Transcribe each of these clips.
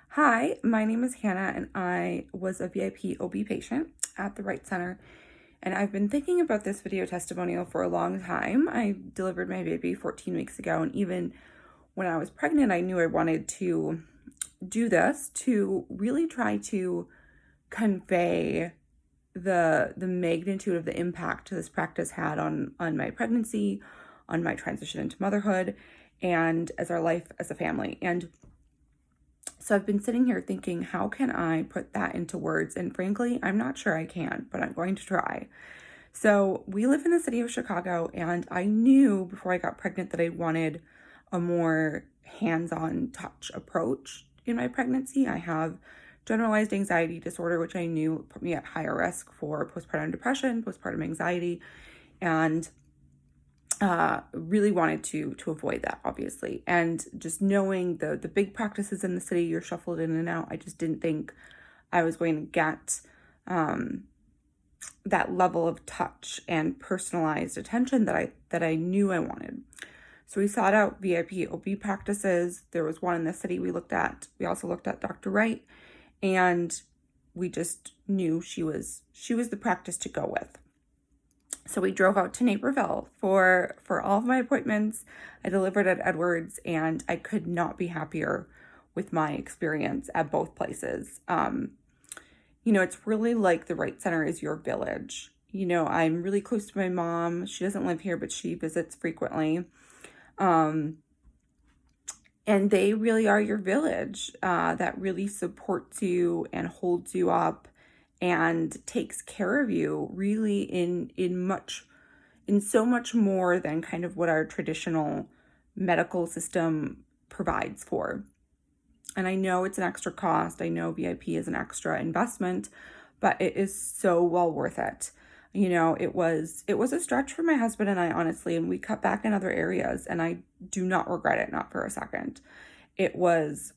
Hi, my name is Hannah, and I was a VIP OB patient at the Wright Center. And I've been thinking about this video testimonial for a long time. I delivered my baby 14 weeks ago, and even when I was pregnant, I knew I wanted to do this to really try to convey the magnitude of the impact this practice had on my pregnancy, on my transition into motherhood, and as our life as a family. And so I've been sitting here thinking, how can I put that into words? And frankly, I'm not sure I can, but I'm going to try. So we live in the city of Chicago, and I knew before I got pregnant that I wanted a more hands-on touch approach in my pregnancy. I have generalized anxiety disorder, which I knew put me at higher risk for postpartum depression, postpartum anxiety, and really wanted to avoid that, obviously. And just knowing the big practices in the city, you're shuffled in and out, I just didn't think I was going to get that level of touch and personalized attention that I knew I wanted. So we sought out VIP OB practices. There was one in the city we looked at. We also looked at Dr. Wright, and we just knew she was the practice to go with. So we drove out to Naperville for all of my appointments. I delivered at Edwards, and I could not be happier with my experience at both places. It's really like the Wright Center is your village. I'm really close to my mom. She doesn't live here, but she visits frequently. And they really are your village that really supports you and holds you up and takes care of you really in so much more than kind of what our traditional medical system provides for. And I know it's an extra cost. I know VIP is an extra investment, but it is so well worth it. It was a stretch for my husband and I, honestly, and we cut back in other areas, and I do not regret it, not for a second. It was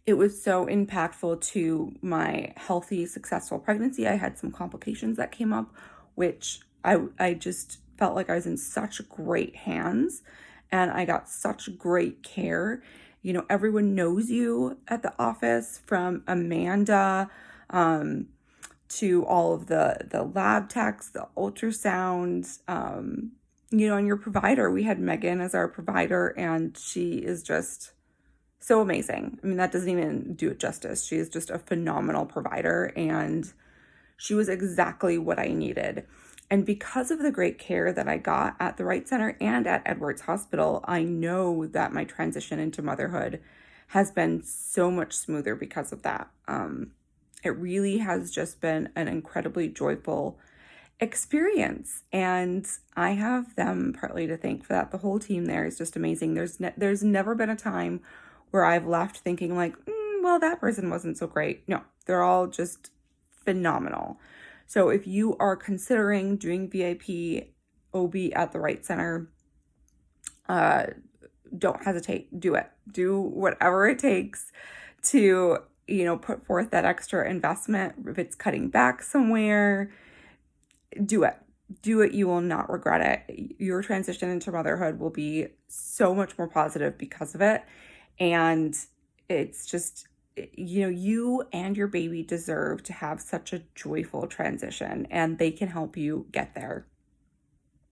so impactful to my healthy, successful pregnancy. I had some complications that came up, which I just felt like I was in such great hands, and I got such great care. Everyone knows you at the office, from Amanda to all of the lab techs, the ultrasounds, and your provider. We had Megan as our provider, and she is just so amazing. I mean, that doesn't even do it justice. She is just a phenomenal provider, and she was exactly what I needed. And because of the great care that I got at the Wright Center and at Edwards Hospital, I know that my transition into motherhood has been so much smoother because of that. It really has just been an incredibly joyful experience, and I have them partly to thank for that. The whole team there is just amazing. There's never been a time where I've left thinking like, well, that person wasn't so great. No, they're all just phenomenal. So if you are considering doing VIP OB at the Wright Center, don't hesitate. Do it. Do whatever it takes to, put forth that extra investment. If it's cutting back somewhere, do it. Do it. You will not regret it. Your transition into motherhood will be so much more positive because of it. And it's just, you and your baby deserve to have such a joyful transition, and they can help you get there.